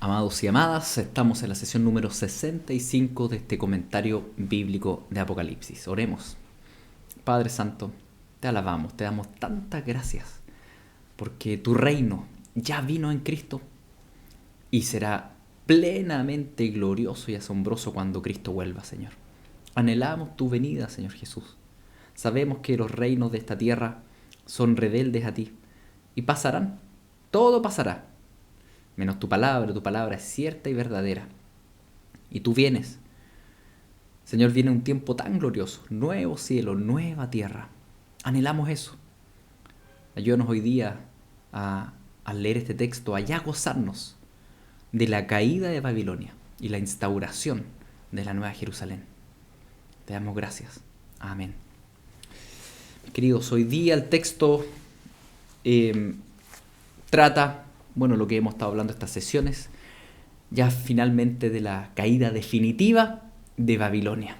Amados y amadas, estamos en la sesión número 65 de este comentario bíblico de Apocalipsis. Oremos. Padre Santo, te alabamos, te damos tantas gracias, porque tu reino ya vino en Cristo y será plenamente glorioso y asombroso cuando Cristo vuelva, Señor. Anhelamos tu venida, Señor Jesús. Sabemos que los reinos de esta tierra son rebeldes a ti y pasarán, todo pasará. Menos tu palabra es cierta y verdadera. Y tú vienes. Señor, viene un tiempo tan glorioso, nuevo cielo, nueva tierra. Anhelamos eso. Ayúdanos hoy día al leer este texto, a ya gozarnos de la caída de Babilonia y la instauración de la nueva Jerusalén. Te damos gracias. Amén. Queridos, hoy día el texto trata, lo que hemos estado hablando estas sesiones, ya finalmente de la caída definitiva de Babilonia.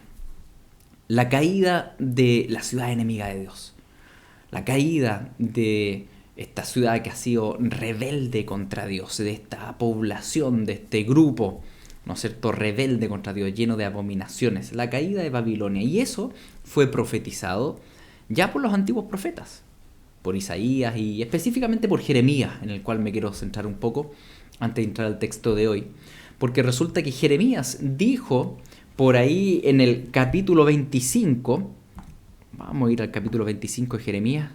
La caída de la ciudad enemiga de Dios. La caída de esta ciudad que ha sido rebelde contra Dios, de esta población, de este grupo, ¿no es cierto?, rebelde contra Dios, lleno de abominaciones. La caída de Babilonia. Y eso fue profetizado ya por los antiguos profetas, por Isaías y específicamente por Jeremías, en el cual me quiero centrar un poco antes de entrar al texto de hoy. Porque resulta que Jeremías dijo por ahí en el capítulo 25, vamos a ir al capítulo 25 de Jeremías,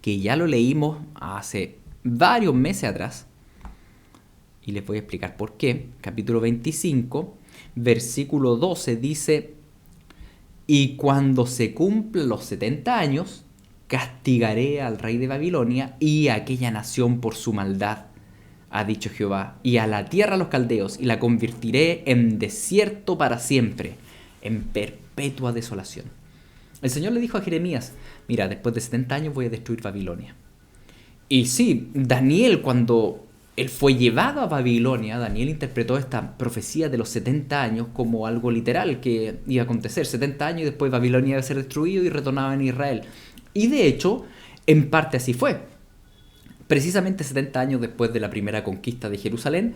que ya lo leímos hace varios meses atrás, y les voy a explicar por qué. Capítulo 25, versículo 12 dice: y cuando se cumplan los 70 años, castigaré al rey de Babilonia y a aquella nación por su maldad, ha dicho Jehová, y a la tierra a los caldeos, y la convertiré en desierto para siempre, en perpetua desolación. El Señor le dijo a Jeremías: mira, después de 70 años voy a destruir Babilonia. Y sí, Daniel, cuando él fue llevado a Babilonia, Daniel interpretó esta profecía de los 70 años como algo literal que iba a acontecer. 70 años y después Babilonia iba a ser destruido y retornaba en Israel. Y de hecho, en parte así fue. Precisamente 70 años después de la primera conquista de Jerusalén,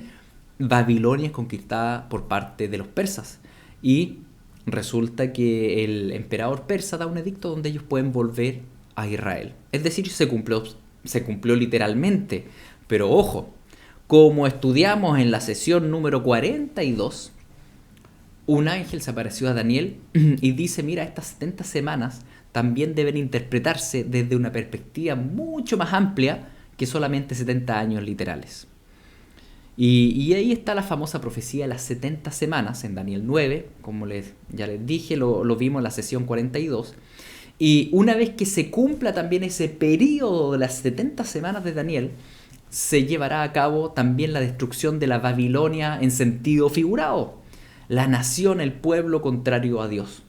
Babilonia es conquistada por parte de los persas. Y resulta que el emperador persa da un edicto donde ellos pueden volver a Israel. Es decir, se cumplió literalmente. Pero ojo, como estudiamos en la sesión número 42, un ángel se apareció a Daniel y dice: mira, estas 70 semanas también deben interpretarse desde una perspectiva mucho más amplia que solamente 70 años literales. Y ahí está la famosa profecía de las 70 semanas en Daniel 9, como ya les dije, lo vimos en la sesión 42. Y una vez que se cumpla también ese periodo de las 70 semanas de Daniel, se llevará a cabo también la destrucción de la Babilonia en sentido figurado, la nación, el pueblo contrario a Dios.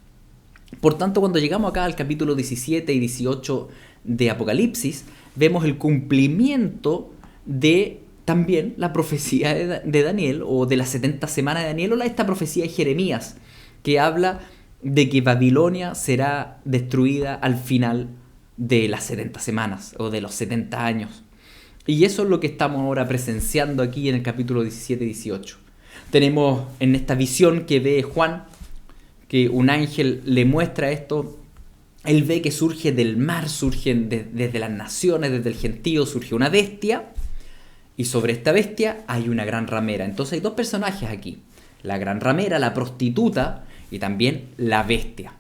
Por tanto, cuando llegamos acá al capítulo 17 y 18 de Apocalipsis, vemos el cumplimiento de también la profecía de Daniel, o de las 70 semanas de Daniel, o esta profecía de Jeremías, que habla de que Babilonia será destruida al final de las 70 semanas, o de los 70 años. Y eso es lo que estamos ahora presenciando aquí en el capítulo 17 y 18. Tenemos en esta visión que ve Juan, que un ángel le muestra esto. Él ve que surge del mar, surgen desde las naciones, desde el gentío, surge una bestia, y sobre esta bestia hay una gran ramera. Entonces hay dos personajes aquí: la gran ramera, la prostituta, y también la bestia.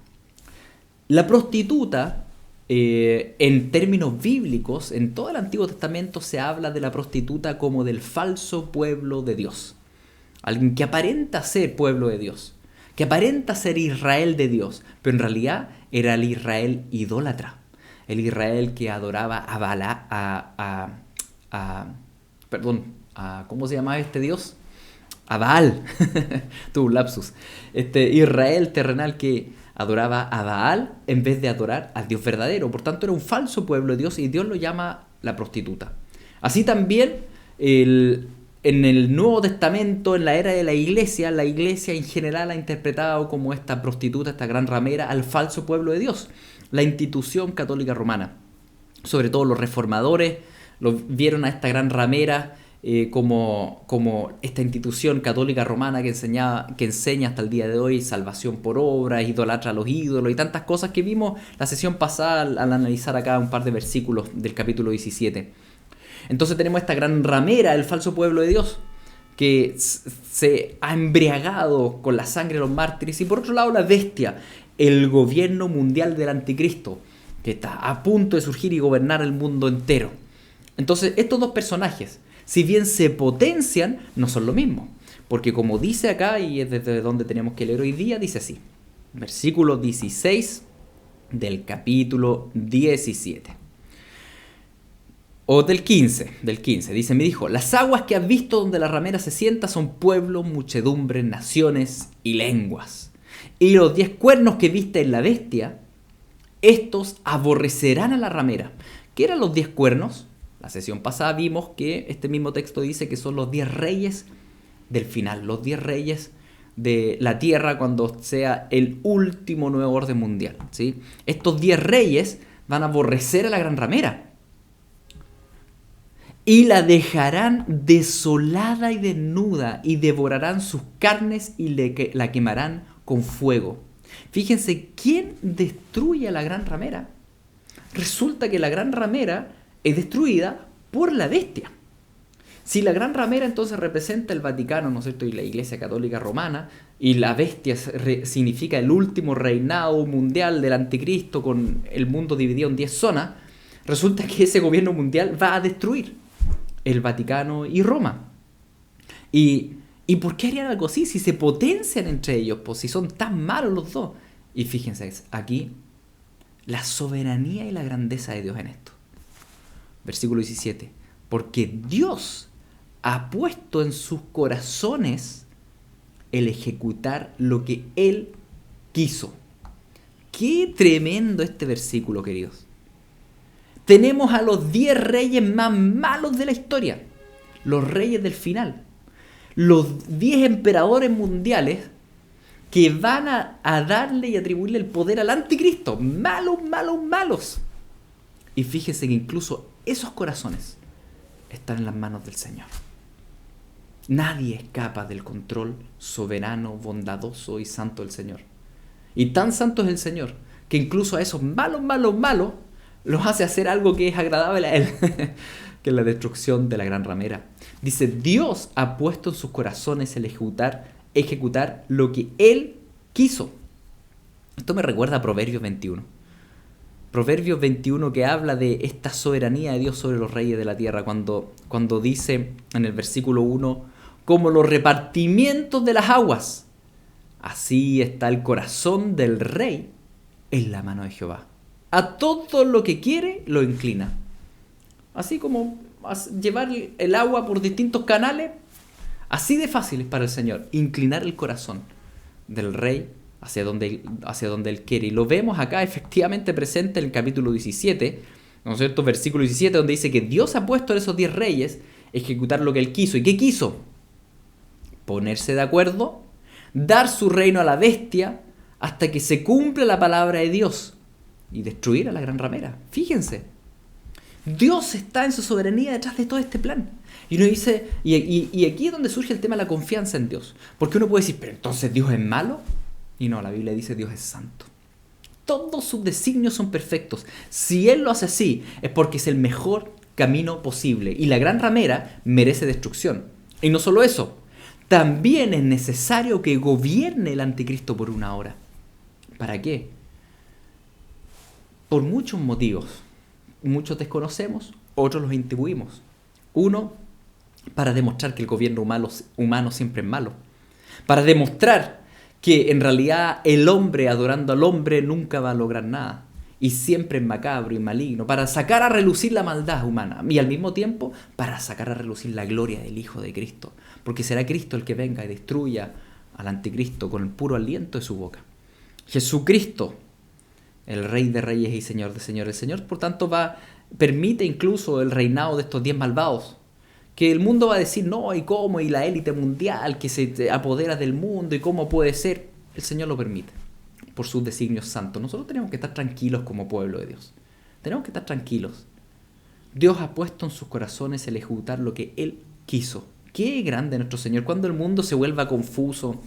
La prostituta, en términos bíblicos, en todo el Antiguo Testamento se habla de la prostituta como del falso pueblo de Dios. Alguien que aparenta ser pueblo de Dios, que aparenta ser Israel de Dios, pero en realidad era el Israel idólatra, el Israel que adoraba a ¿cómo se llamaba este Dios? A Baal. Tuve un lapsus. Este Israel terrenal que adoraba a Baal en vez de adorar al Dios verdadero. Por tanto, era un falso pueblo de Dios y Dios lo llama la prostituta. Así también en el Nuevo Testamento, en la era de la iglesia en general ha interpretado como esta prostituta, esta gran ramera, al falso pueblo de Dios, la institución católica romana. Sobre todo los reformadores vieron a esta gran ramera como esta institución católica romana que enseña hasta el día de hoy salvación por obra, idolatra a los ídolos y tantas cosas que vimos la sesión pasada al analizar acá un par de versículos del capítulo 17. Entonces tenemos esta gran ramera, el falso pueblo de Dios, que se ha embriagado con la sangre de los mártires, y por otro lado la bestia, el gobierno mundial del anticristo, que está a punto de surgir y gobernar el mundo entero. Entonces estos dos personajes, si bien se potencian, no son lo mismo, porque como dice acá, y es desde donde tenemos que leer hoy día, dice así, versículo 16 del capítulo 17. O del 15, dice, me dijo, las aguas que has visto donde la ramera se sienta son pueblos, muchedumbres, naciones y lenguas. Y los 10 cuernos que viste en la bestia, estos aborrecerán a la ramera. ¿Qué eran los 10 cuernos? La sesión pasada vimos que este mismo texto dice que son los 10 reyes del final, los 10 reyes de la tierra cuando sea el último nuevo orden mundial, ¿sí? Estos 10 reyes van a aborrecer a la gran ramera. Y la dejarán desolada y desnuda, y devorarán sus carnes y la quemarán con fuego. Fíjense, ¿quién destruye a la gran ramera? Resulta que la gran ramera es destruida por la bestia. Si la gran ramera entonces representa el Vaticano, ¿no es cierto?, y la Iglesia Católica Romana, y la bestia significa el último reinado mundial del anticristo con el mundo dividido en 10 zonas, resulta que ese gobierno mundial va a destruir el Vaticano y Roma. ¿Y por qué harían algo así? Si se potencian entre ellos, pues si son tan malos los dos. Y fíjense, aquí la soberanía y la grandeza de Dios en esto. Versículo 17. Porque Dios ha puesto en sus corazones el ejecutar lo que Él quiso. Qué tremendo este versículo, queridos. Tenemos a los 10 reyes más malos de la historia, los reyes del final, los 10 emperadores mundiales que van a darle y atribuirle el poder al anticristo, malos, malos, malos. Y fíjese que incluso esos corazones están en las manos del Señor. Nadie escapa del control soberano, bondadoso y santo del Señor. Y tan santo es el Señor que incluso a esos malos, malos, malos los hace hacer algo que es agradable a Él, que es la destrucción de la gran ramera. Dice, Dios ha puesto en sus corazones el ejecutar lo que Él quiso. Esto me recuerda a Proverbios 21. Proverbios 21 que habla de esta soberanía de Dios sobre los reyes de la tierra, cuando dice en el versículo 1, como los repartimientos de las aguas, así está el corazón del rey en la mano de Jehová. A todo lo que quiere lo inclina. Así como llevar el agua por distintos canales, así de fácil es para el Señor inclinar el corazón del rey hacia donde Él quiere. Y lo vemos acá efectivamente presente en el capítulo 17, ¿no es cierto? Versículo 17, donde dice que Dios ha puesto a esos 10 reyes ejecutar lo que Él quiso. ¿Y qué quiso? Ponerse de acuerdo, dar su reino a la bestia hasta que se cumpla la palabra de Dios y destruir a la gran ramera. Fíjense, Dios está en su soberanía detrás de todo este plan. Y uno dice, y aquí es donde surge el tema de la confianza en Dios. Porque uno puede decir, pero entonces Dios es malo. Y no, la Biblia dice Dios es santo. Todos sus designios son perfectos. Si Él lo hace así, es porque es el mejor camino posible. Y la gran ramera merece destrucción. Y no solo eso, también es necesario que gobierne el anticristo por una hora. ¿Para qué? Por muchos motivos. Muchos desconocemos, otros los intuimos. Uno, para demostrar que el gobierno humano siempre es malo. Para demostrar que en realidad el hombre adorando al hombre nunca va a lograr nada. Y siempre es macabro y maligno. Para sacar a relucir la maldad humana. Y al mismo tiempo, para sacar a relucir la gloria del Hijo de Cristo. Porque será Cristo el que venga y destruya al anticristo con el puro aliento de su boca. Jesucristo, el Rey de Reyes y Señor de Señores. El Señor, por tanto, permite incluso el reinado de estos 10 malvados. Que el mundo va a decir, no, y cómo, y la élite mundial que se apodera del mundo, y cómo puede ser. El Señor lo permite, por sus designios santos. Nosotros tenemos que estar tranquilos como pueblo de Dios. Tenemos que estar tranquilos. Dios ha puesto en sus corazones el ejecutar lo que Él quiso. Qué grande nuestro Señor. Cuando el mundo se vuelva confuso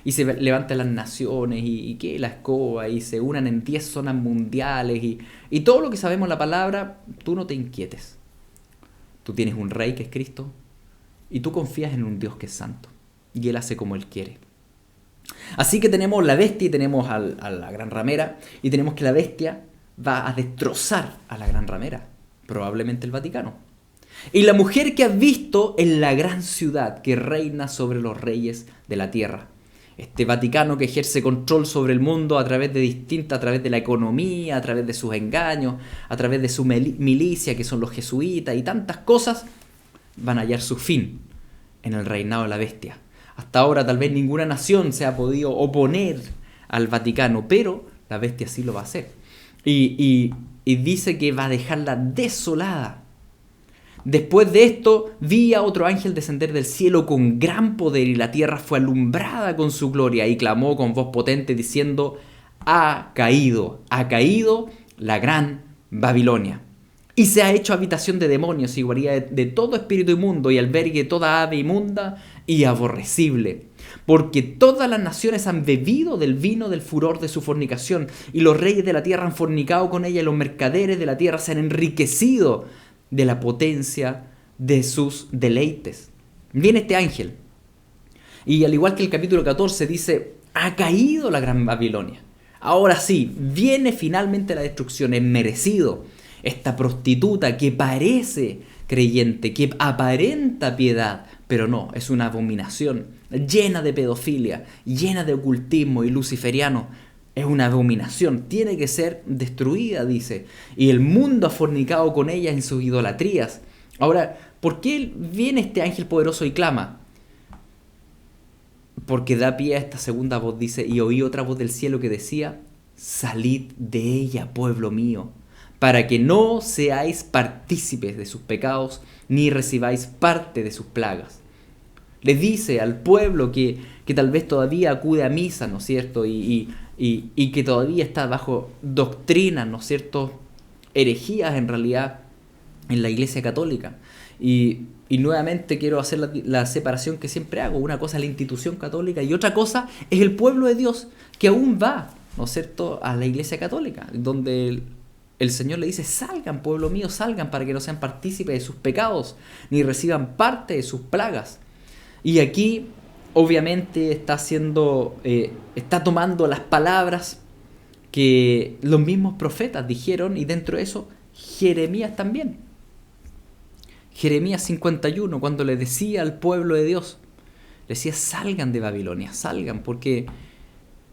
y se levanten las naciones y que la escoba y se unan en 10 zonas mundiales y todo lo que sabemos en la palabra, tú no te inquietes. Tú tienes un rey que es Cristo y tú confías en un Dios que es santo y Él hace como Él quiere. Así que tenemos la bestia y tenemos a la gran ramera y tenemos que la bestia va a destrozar a la gran ramera, probablemente el Vaticano. Y la mujer que has visto en la gran ciudad que reina sobre los reyes de la tierra. Este Vaticano que ejerce control sobre el mundo a través de la economía, a través de sus engaños, a través de su milicia que son los jesuitas y tantas cosas, van a hallar su fin en el reinado de la bestia. Hasta ahora tal vez ninguna nación se ha podido oponer al Vaticano, pero la bestia sí lo va a hacer. Y dice que va a dejarla desolada. Después de esto, vi a otro ángel descender del cielo con gran poder y la tierra fue alumbrada con su gloria y clamó con voz potente diciendo, ha caído la gran Babilonia. Y se ha hecho habitación de demonios y guarida de todo espíritu inmundo y albergue toda ave inmunda y aborrecible. Porque todas las naciones han bebido del vino del furor de su fornicación y los reyes de la tierra han fornicado con ella y los mercaderes de la tierra se han enriquecido de la potencia de sus deleites. Viene este ángel y al igual que el capítulo 14 dice, ha caído la gran Babilonia. Ahora sí, viene finalmente la destrucción, es merecido. Esta prostituta que parece creyente, que aparenta piedad, pero no, es una abominación, llena de pedofilia, llena de ocultismo y luciferiano. Es una abominación, tiene que ser destruida, dice. Y el mundo ha fornicado con ella en sus idolatrías. Ahora, ¿por qué viene este ángel poderoso y clama? Porque da pie a esta segunda voz, dice, y oí otra voz del cielo que decía, salid de ella, pueblo mío, para que no seáis partícipes de sus pecados, ni recibáis parte de sus plagas. Le dice al pueblo que tal vez todavía acude a misa, ¿no es cierto? Y que todavía está bajo doctrinas, ¿no es cierto? Herejías en realidad en la Iglesia Católica. Y nuevamente quiero hacer la separación que siempre hago. Una cosa es la institución católica y otra cosa es el pueblo de Dios que aún va, ¿no es cierto?, a la Iglesia Católica, donde el Señor le dice, salgan, pueblo mío, salgan para que no sean partícipes de sus pecados, ni reciban parte de sus plagas. Y aquí, obviamente, está tomando las palabras que los mismos profetas dijeron, y dentro de eso, Jeremías también. Jeremías 51, cuando le decía al pueblo de Dios, le decía, salgan de Babilonia, salgan, porque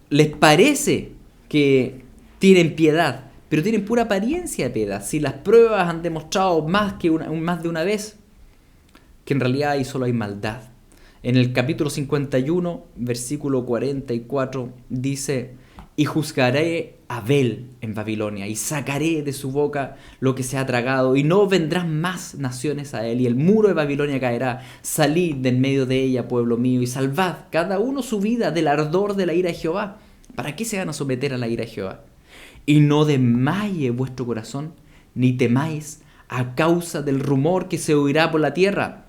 les parece que tienen piedad, pero tienen pura apariencia de piedad. Si las pruebas han demostrado más de una vez que en realidad ahí solo hay maldad. En el capítulo 51, versículo 44, dice, y juzgaré a Abel en Babilonia, y sacaré de su boca lo que se ha tragado, y no vendrán más naciones a él, y el muro de Babilonia caerá. Salid de en medio de ella, pueblo mío, y salvad cada uno su vida del ardor de la ira de Jehová. ¿Para qué se van a someter a la ira de Jehová? Y no desmaye vuestro corazón, ni temáis a causa del rumor que se oirá por la tierra.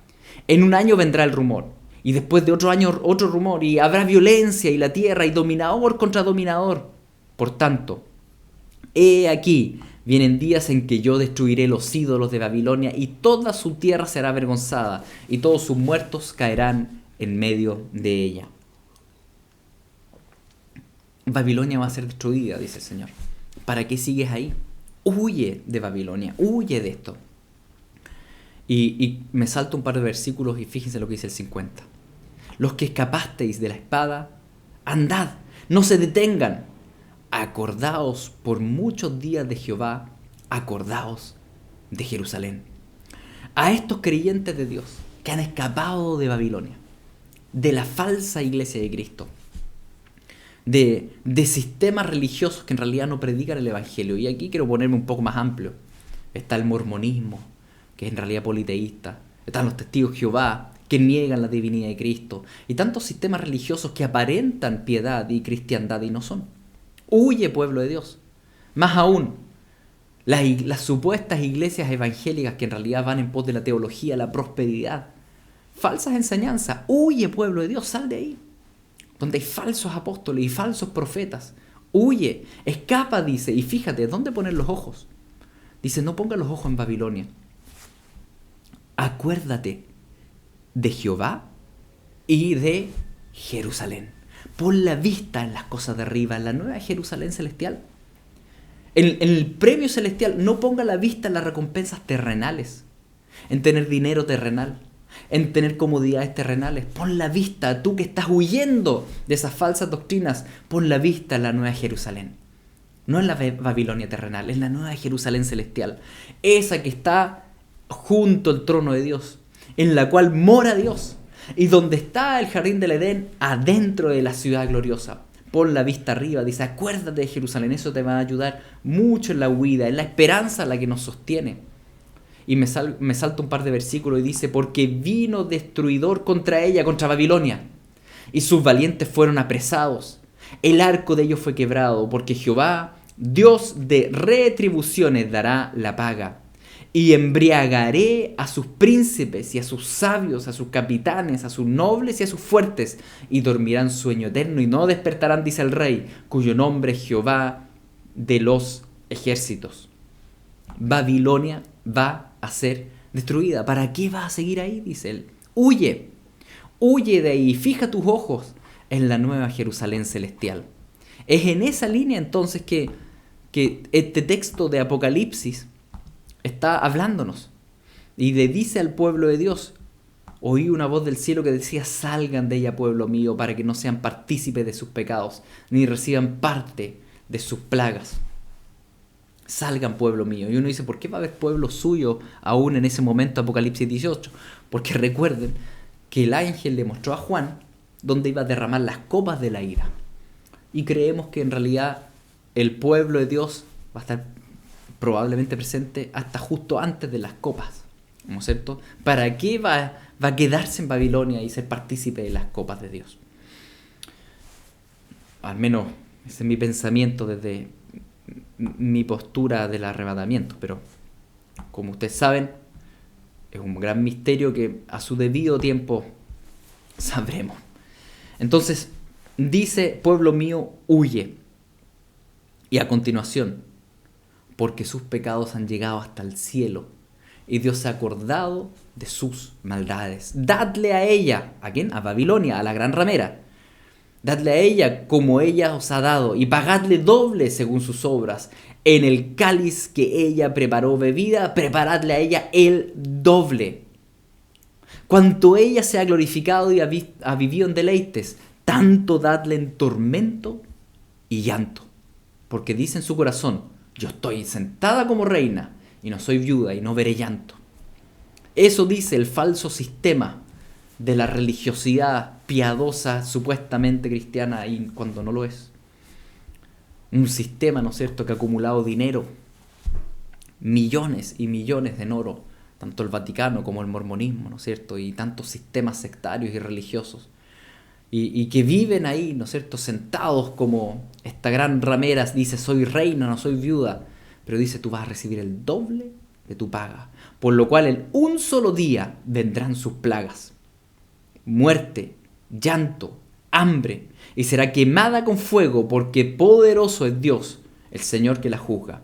En un año vendrá el rumor, y después de otro año otro rumor, y habrá violencia y la tierra, y dominador contra dominador. Por tanto, he aquí, vienen días en que yo destruiré los ídolos de Babilonia, y toda su tierra será avergonzada, y todos sus muertos caerán en medio de ella. Babilonia va a ser destruida, dice el Señor. ¿Para qué sigues ahí? Huye de Babilonia, huye de esto. Y me salto un par de versículos y fíjense lo que dice el 50. Los que escapasteis de la espada, andad, no se detengan. Acordaos por muchos días de Jehová, acordaos de Jerusalén. A estos creyentes de Dios que han escapado de Babilonia, de la falsa iglesia de Cristo, de sistemas religiosos que en realidad no predican el evangelio. Y aquí quiero ponerme un poco más amplio. Está el mormonismo, que es en realidad politeísta. Están los testigos de Jehová, que niegan la divinidad de Cristo. Y tantos sistemas religiosos que aparentan piedad y cristiandad y no son. Huye, pueblo de Dios. Más aún, las supuestas iglesias evangélicas que en realidad van en pos de la teología, la prosperidad. falsas enseñanzas. Huye, pueblo de Dios, sal de ahí. Donde hay falsos apóstoles y falsos profetas. Huye, escapa, dice. Y fíjate, ¿dónde poner los ojos? Dice, no ponga los ojos en Babilonia. Acuérdate de Jehová y de Jerusalén. Pon la vista en las cosas de arriba, en la nueva Jerusalén celestial. En el premio celestial, no ponga la vista en las recompensas terrenales, en tener dinero terrenal, en tener comodidades terrenales. Pon la vista, tú que estás huyendo de esas falsas doctrinas, pon la vista en la nueva Jerusalén. No en la Babilonia terrenal, en la nueva Jerusalén celestial. Esa que está junto al trono de Dios, en la cual mora Dios, y donde está el jardín del Edén, adentro de la ciudad gloriosa. Pon la vista arriba, dice, acuérdate de Jerusalén, eso te va a ayudar mucho en la huida, en la esperanza la que nos sostiene. Y me salto un par de versículos y dice, porque vino destruidor contra ella, contra Babilonia, y sus valientes fueron apresados. El arco de ellos fue quebrado, porque Jehová, Dios de retribuciones, dará la paga. Y embriagaré a sus príncipes y a sus sabios, a sus capitanes, a sus nobles y a sus fuertes, y dormirán sueño eterno y no despertarán, dice el rey, cuyo nombre es Jehová de los ejércitos. Babilonia va a ser destruida. ¿Para qué va a seguir ahí? Dice él. Huye, huye de ahí, fija tus ojos en la nueva Jerusalén celestial. Es en esa línea entonces que este texto de Apocalipsis está hablándonos y le dice al pueblo de Dios, oí una voz del cielo que decía, salgan de ella, pueblo mío, para que no sean partícipes de sus pecados, ni reciban parte de sus plagas. Salgan, pueblo mío. Y uno dice, ¿por qué va a haber pueblo suyo aún en ese momento, Apocalipsis 18? Porque recuerden que el ángel le mostró a Juan donde iba a derramar las copas de la ira. Y creemos que en realidad el pueblo de Dios va a estar probablemente presente hasta justo antes de las copas, ¿no es cierto? ¿Para qué va a quedarse en Babilonia y ser partícipe de las copas de Dios? Al menos ese es mi pensamiento desde mi postura del arrebatamiento, pero como ustedes saben, es un gran misterio que a su debido tiempo sabremos. Entonces, dice, pueblo mío, huye. Y a continuación, porque sus pecados han llegado hasta el cielo, y Dios se ha acordado de sus maldades. Dadle a ella, ¿a quién? A Babilonia, a la gran ramera. Dadle a ella como ella os ha dado, y pagadle doble según sus obras. En el cáliz que ella preparó bebida, preparadle a ella el doble. Cuanto ella se ha glorificado y ha vivido en deleites, tanto dadle en tormento y llanto. Porque dice en su corazón, yo estoy sentada como reina y no soy viuda y no veré llanto. Eso dice el falso sistema de la religiosidad piadosa, supuestamente cristiana, y cuando no lo es. Un sistema, ¿no es cierto?, que ha acumulado dinero, millones y millones en oro, tanto el Vaticano como el mormonismo, ¿no es cierto?, y tantos sistemas sectarios y religiosos. Y que viven ahí, ¿no es cierto?, sentados como esta gran ramera dice, soy reina, no soy viuda, pero dice, tú vas a recibir el doble de tu paga, por lo cual en un solo día vendrán sus plagas, muerte, llanto, hambre, y será quemada con fuego, porque poderoso es Dios, el Señor que la juzga.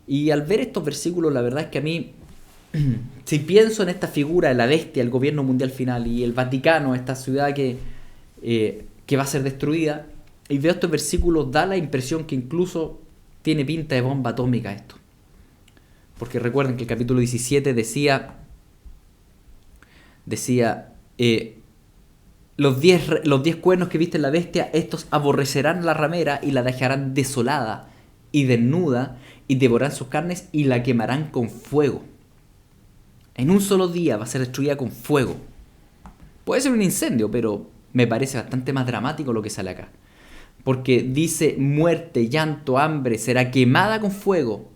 Y al ver estos versículos, la verdad es que a mí, si pienso en esta figura de la bestia, el gobierno mundial final, y el Vaticano, esta ciudad que va a ser destruida, y veo estos versículos, da la impresión que incluso tiene pinta de bomba atómica esto. Porque recuerden que el capítulo 17 decía los 10 cuernos que viste en la bestia, estos aborrecerán a la ramera y la dejarán desolada y desnuda, y devorarán sus carnes y la quemarán con fuego. En un solo día va a ser destruida con fuego. Puede ser un incendio, pero me parece bastante más dramático lo que sale acá. Porque dice muerte, llanto, hambre, será quemada con fuego,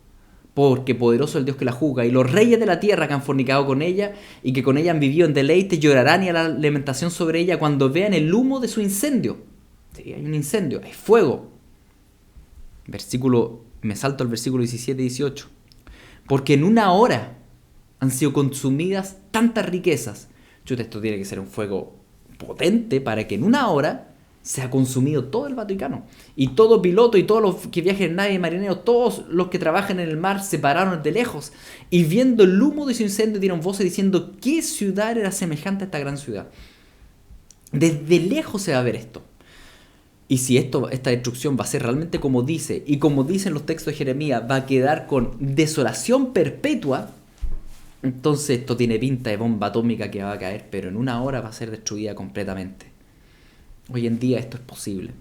porque poderoso es el Dios que la juzga. Y los reyes de la tierra que han fornicado con ella y que con ella han vivido en deleite, llorarán y harán lamentación sobre ella cuando vean el humo de su incendio. Sí, hay un incendio, hay fuego. Me salto al versículo 17 y 18. Porque en una hora han sido consumidas tantas riquezas Chuta, esto tiene que ser un fuego potente para que en una hora se ha consumido todo el Vaticano. Y todo piloto y todos los que viajen en nave, marineros, todos los que trabajan en el mar se pararon de lejos. Y viendo el humo de su incendio dieron voces diciendo: ¿qué ciudad era semejante a esta gran ciudad? Desde lejos se va a ver esto. Y si esta destrucción va a ser realmente como dice, y como dicen los textos de Jeremías, va a quedar con desolación perpetua, entonces esto tiene pinta de bomba atómica que va a caer, pero en una hora va a ser destruida completamente. Hoy en día esto es posible.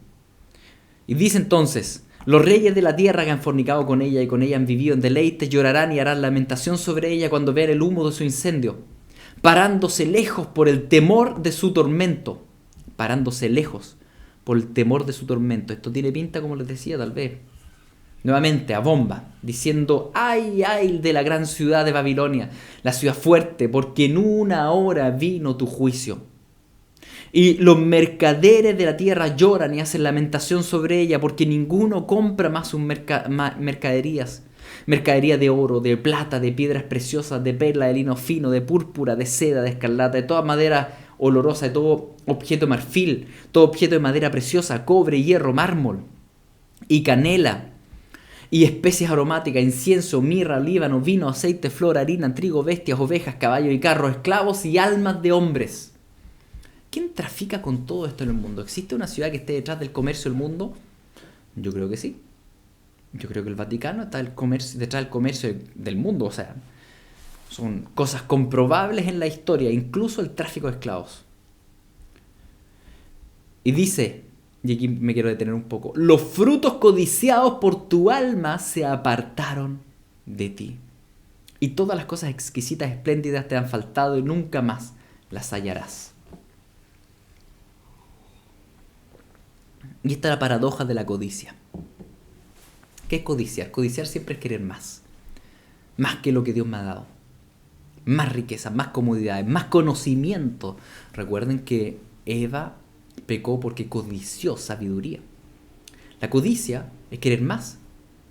Y dice entonces: los reyes de la tierra que han fornicado con ella y con ella han vivido en deleites llorarán y harán lamentación sobre ella cuando vean el humo de su incendio, parándose lejos por el temor de su tormento. Parándose lejos por el temor de su tormento. Esto tiene pinta, como les decía, tal vez nuevamente a bomba, diciendo: ay, ay de la gran ciudad de Babilonia, la ciudad fuerte, porque en una hora vino tu juicio. Y los mercaderes de la tierra lloran y hacen lamentación sobre ella, porque ninguno compra más sus mercaderías. Mercadería de oro, de plata, de piedras preciosas, de perla, de lino fino, de púrpura, de seda, de escarlata, de toda madera olorosa, de todo objeto de marfil, todo objeto de madera preciosa, cobre, hierro, mármol y canela, y especies aromáticas, incienso, mirra, líbano, vino, aceite, flor, harina, trigo, bestias, ovejas, caballos y carros, esclavos y almas de hombres. ¿Quién trafica con todo esto en el mundo? ¿Existe una ciudad que esté detrás del comercio del mundo? Yo creo que sí. Yo creo que el Vaticano está detrás del comercio del mundo. O sea, son cosas comprobables en la historia, incluso el tráfico de esclavos. Y dice, y aquí me quiero detener un poco: los frutos codiciados por tu alma se apartaron de ti. Y todas las cosas exquisitas, espléndidas te han faltado y nunca más las hallarás. Y esta es la paradoja de la codicia. ¿Qué es codiciar? Codiciar siempre es querer más. Más que lo que Dios me ha dado. Más riqueza, más comodidades, más conocimiento. Recuerden que Eva pecó porque codició sabiduría. La codicia es querer más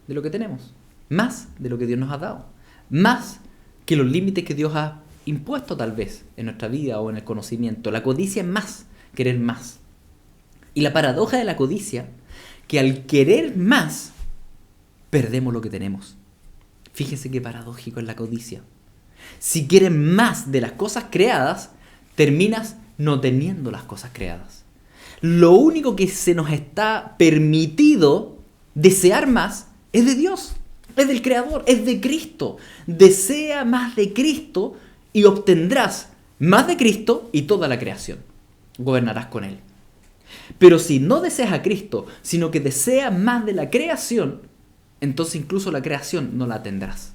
de lo que tenemos. Más de lo que Dios nos ha dado. Más que los límites que Dios ha impuesto tal vez en nuestra vida o en el conocimiento. La codicia es más, querer más. Y la paradoja de la codicia, que al querer más, perdemos lo que tenemos. Fíjense qué paradójico es la codicia. Si quieres más de las cosas creadas, terminas no teniendo las cosas creadas. Lo único que se nos está permitido desear más es de Dios, es del Creador, es de Cristo. Desea más de Cristo y obtendrás más de Cristo y toda la creación. Gobernarás con Él. Pero si no deseas a Cristo, sino que deseas más de la creación, entonces incluso la creación no la tendrás.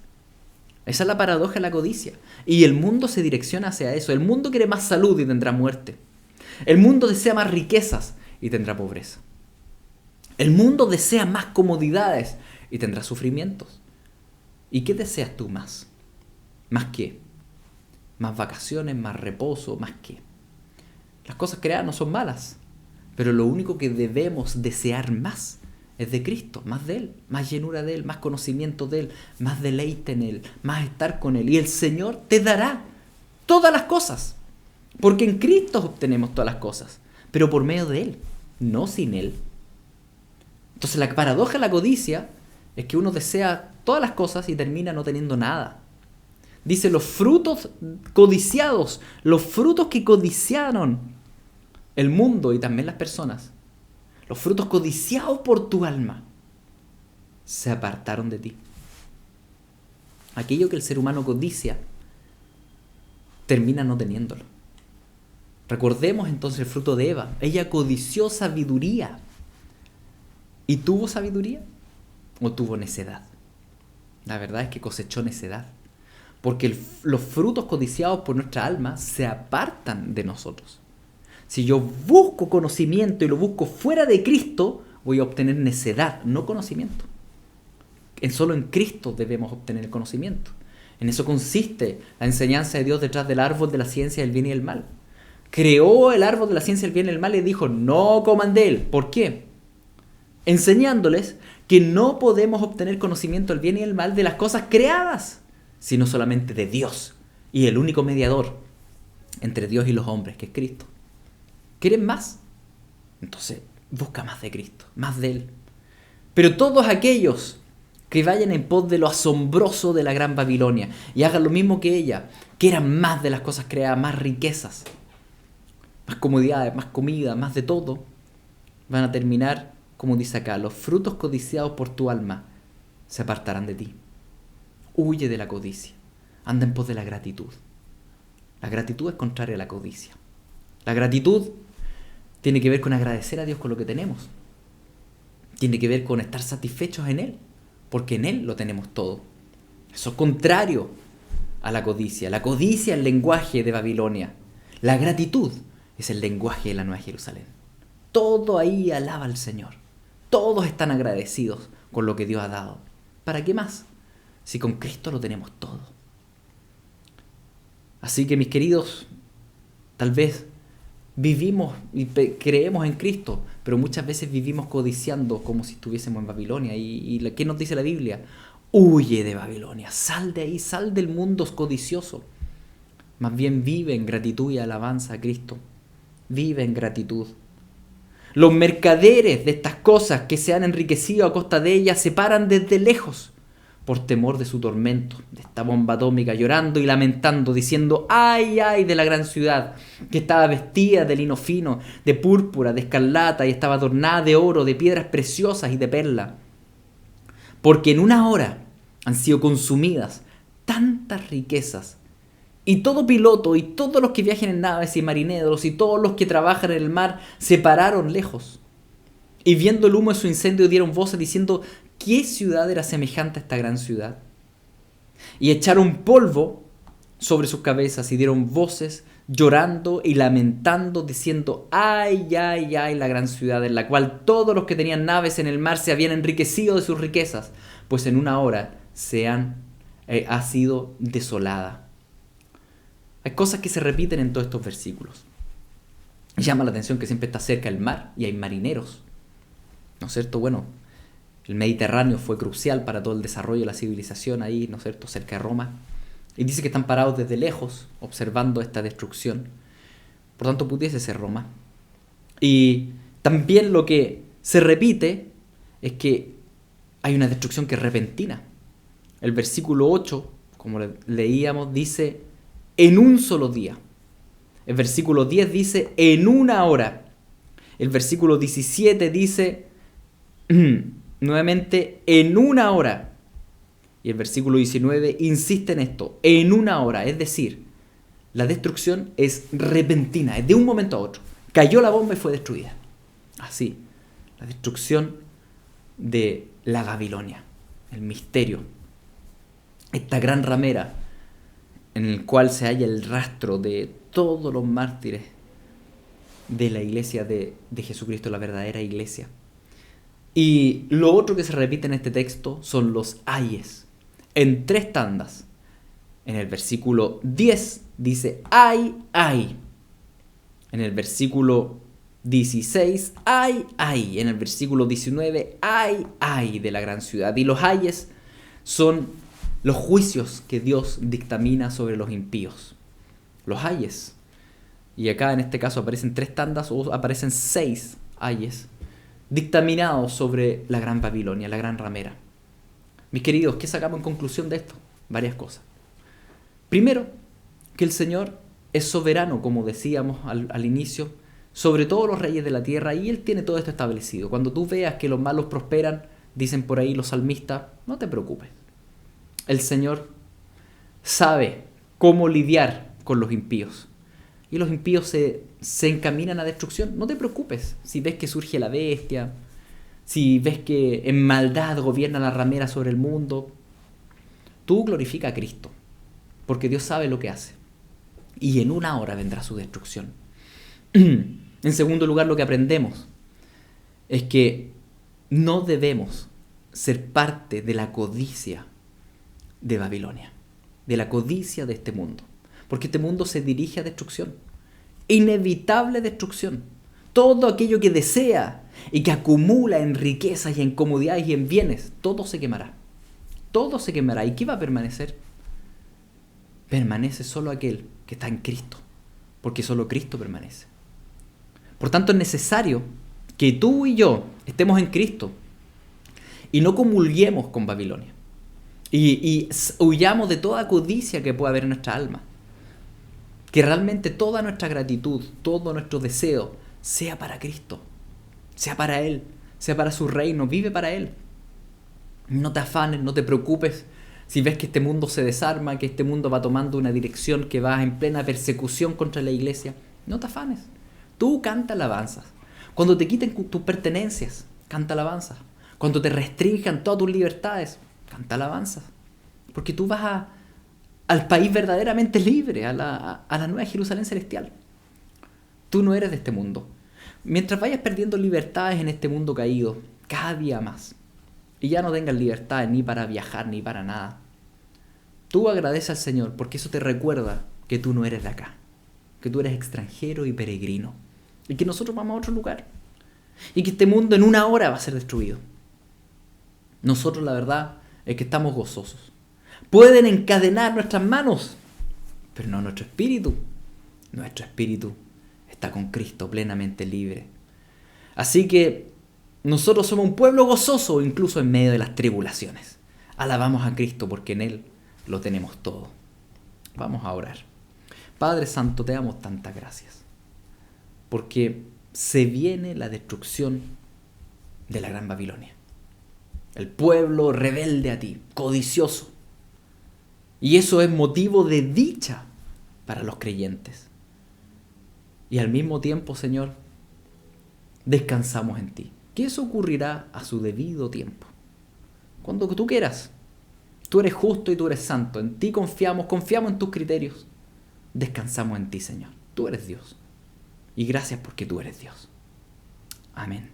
Esa es la paradoja de la codicia. Y el mundo se direcciona hacia eso. El mundo quiere más salud y tendrá muerte. El mundo desea más riquezas y tendrá pobreza. El mundo desea más comodidades y tendrá sufrimientos. ¿Y qué deseas tú más? ¿Más qué? ¿Más vacaciones? ¿Más reposo? ¿Más qué? Las cosas creadas no son malas, pero lo único que debemos desear más es de Cristo, más de Él, más llenura de Él, más conocimiento de Él, más deleite en Él, más estar con Él. Y el Señor te dará todas las cosas, porque en Cristo obtenemos todas las cosas, pero por medio de Él, no sin Él. Entonces la paradoja de la codicia es que uno desea todas las cosas y termina no teniendo nada. Dice: los frutos codiciados, los frutos que codiciaron el mundo y también las personas, los frutos codiciados por tu alma, se apartaron de ti. Aquello que el ser humano codicia, termina no teniéndolo. Recordemos entonces el fruto de Eva. Ella codició sabiduría. ¿Y tuvo sabiduría? ¿O tuvo necedad? La verdad es que cosechó necedad. Porque los frutos codiciados por nuestra alma se apartan de nosotros. Si yo busco conocimiento y lo busco fuera de Cristo, voy a obtener necedad, no conocimiento. Solo en Cristo debemos obtener el conocimiento. En eso consiste la enseñanza de Dios detrás del árbol de la ciencia del bien y del mal. Creó el árbol de la ciencia del bien y del mal y dijo: no coman de él. ¿Por qué? Enseñándoles que no podemos obtener conocimiento del bien y del mal de las cosas creadas, sino solamente de Dios y el único mediador entre Dios y los hombres, que es Cristo. ¿Quieren más? Entonces, busca más de Cristo, más de Él. Pero todos aquellos que vayan en pos de lo asombroso de la gran Babilonia y hagan lo mismo que ella, quieran más de las cosas creadas, más riquezas, más comodidades, más comida, más de todo, van a terminar, como dice acá, los frutos codiciados por tu alma se apartarán de ti. Huye de la codicia, anda en pos de la gratitud. La gratitud es contraria a la codicia. La gratitud tiene que ver con agradecer a Dios con lo que tenemos. Tiene que ver con estar satisfechos en Él, porque en Él lo tenemos todo. Eso es contrario a la codicia. La codicia es el lenguaje de Babilonia. La gratitud es el lenguaje de la Nueva Jerusalén. Todo ahí alaba al Señor. Todos están agradecidos con lo que Dios ha dado. ¿Para qué más? Si con Cristo lo tenemos todo. Así que, mis queridos, tal vez vivimos y creemos en Cristo, pero muchas veces vivimos codiciando como si estuviésemos en Babilonia. ¿Qué nos dice la Biblia? Huye de Babilonia, sal de ahí, sal del mundo codicioso. Más bien vive en gratitud y alabanza a Cristo. Vive en gratitud. Los mercaderes de estas cosas que se han enriquecido a costa de ellas se paran desde lejos por temor de su tormento, de esta bomba atómica, llorando y lamentando, diciendo: ¡ay, ay de la gran ciudad, que estaba vestida de lino fino, de púrpura, de escarlata, y estaba adornada de oro, de piedras preciosas y de perla! Porque en una hora han sido consumidas tantas riquezas, y todo piloto, y todos los que viajan en naves y marineros, y todos los que trabajan en el mar, se pararon lejos. Y viendo el humo de su incendio dieron voces diciendo: ¿qué ciudad era semejante a esta gran ciudad? Y echaron polvo sobre sus cabezas y dieron voces llorando y lamentando, diciendo: ¡ay, ay, ay, la gran ciudad, en la cual todos los que tenían naves en el mar se habían enriquecido de sus riquezas, pues en una hora ha sido desolada! Hay cosas que se repiten en todos estos versículos. Llama la atención que siempre está cerca el mar y hay marineros, ¿no es cierto? Bueno, el Mediterráneo fue crucial para todo el desarrollo de la civilización ahí, ¿no es cierto?, cerca de Roma. Y dice que están parados desde lejos, observando esta destrucción. Por tanto, pudiese ser Roma. Y también lo que se repite es que hay una destrucción que es repentina. El versículo 8, como leíamos, dice: en un solo día. El versículo 10 dice: en una hora. El versículo 17 dice nuevamente: en una hora. Y el versículo 19 insiste en esto: en una hora. Es decir, la destrucción es repentina, es de un momento a otro. Cayó la bomba y fue destruida. Así, la destrucción de la Babilonia, el misterio, esta gran ramera en el cual se halla el rastro de todos los mártires de la iglesia de Jesucristo, la verdadera iglesia. Y lo otro que se repite en este texto son los ayes, en 3 tandas. En el versículo 10 dice: ay, ay. En el versículo 16, ay, ay. En el versículo 19, ay, ay de la gran ciudad. Y los ayes son los juicios que Dios dictamina sobre los impíos. Los ayes. Y acá en este caso aparecen 3 tandas o aparecen 6 ayes dictaminados sobre la gran Babilonia, la gran ramera. Mis queridos, ¿qué sacamos en conclusión de esto? Varias cosas. Primero, que el Señor es soberano, como decíamos al inicio, sobre todos los reyes de la tierra, y Él tiene todo esto establecido. Cuando tú veas que los malos prosperan, dicen por ahí los salmistas, no te preocupes. El Señor sabe cómo lidiar con los impíos. Y los impíos se encaminan a destrucción. No te preocupes si ves que surge la bestia, si ves que en maldad gobierna la ramera sobre el mundo. Tú glorifica a Cristo, porque Dios sabe lo que hace. Y en una hora vendrá su destrucción. En segundo lugar, lo que aprendemos es que no debemos ser parte de la codicia de Babilonia, de la codicia de este mundo, porque este mundo se dirige a destrucción, inevitable destrucción. Todo aquello que desea y que acumula en riquezas y en comodidades y en bienes, todo se quemará. Todo se quemará. ¿Y qué va a permanecer? Permanece solo aquel que está en Cristo, porque solo Cristo permanece. Por tanto, es necesario que tú y yo estemos en Cristo y no comulguemos con Babilonia. Y huyamos de toda codicia que pueda haber en nuestra alma. Que realmente toda nuestra gratitud, todo nuestro deseo, sea para Cristo, sea para Él, sea para su reino, vive para Él. No te afanes, no te preocupes si ves que este mundo se desarma, que este mundo va tomando una dirección que va en plena persecución contra la iglesia. No te afanes. Tú canta alabanzas. Cuando te quiten tus pertenencias, canta alabanzas. Cuando te restrinjan todas tus libertades, canta alabanzas. Porque tú vas al país verdaderamente libre, a la nueva Jerusalén celestial. Tú no eres de este mundo. Mientras vayas perdiendo libertades en este mundo caído, cada día más, y ya no tengas libertades ni para viajar ni para nada, tú agradeces al Señor porque eso te recuerda que tú no eres de acá, que tú eres extranjero y peregrino, y que nosotros vamos a otro lugar, y que este mundo en una hora va a ser destruido. Nosotros la verdad es que estamos gozosos. Pueden encadenar nuestras manos, pero no nuestro espíritu. Nuestro espíritu está con Cristo plenamente libre. Así que nosotros somos un pueblo gozoso incluso en medio de las tribulaciones. Alabamos a Cristo porque en Él lo tenemos todo. Vamos a orar. Padre Santo, te damos tantas gracias porque se viene la destrucción de la Gran Babilonia. El pueblo rebelde a ti, codicioso. Y eso es motivo de dicha para los creyentes. Y al mismo tiempo, Señor, descansamos en ti. Que eso ocurrirá a su debido tiempo. Cuando tú quieras. Tú eres justo y tú eres santo. En ti confiamos en tus criterios. Descansamos en ti, Señor. Tú eres Dios. Y gracias porque tú eres Dios. Amén.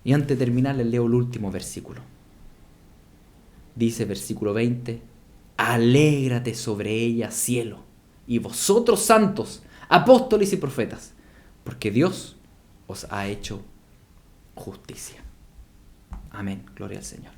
Y antes de terminar les leo el último versículo. Dice versículo 20: alégrate sobre ella, cielo, y vosotros santos, apóstoles y profetas, porque Dios os ha hecho justicia. Amén. Gloria al Señor.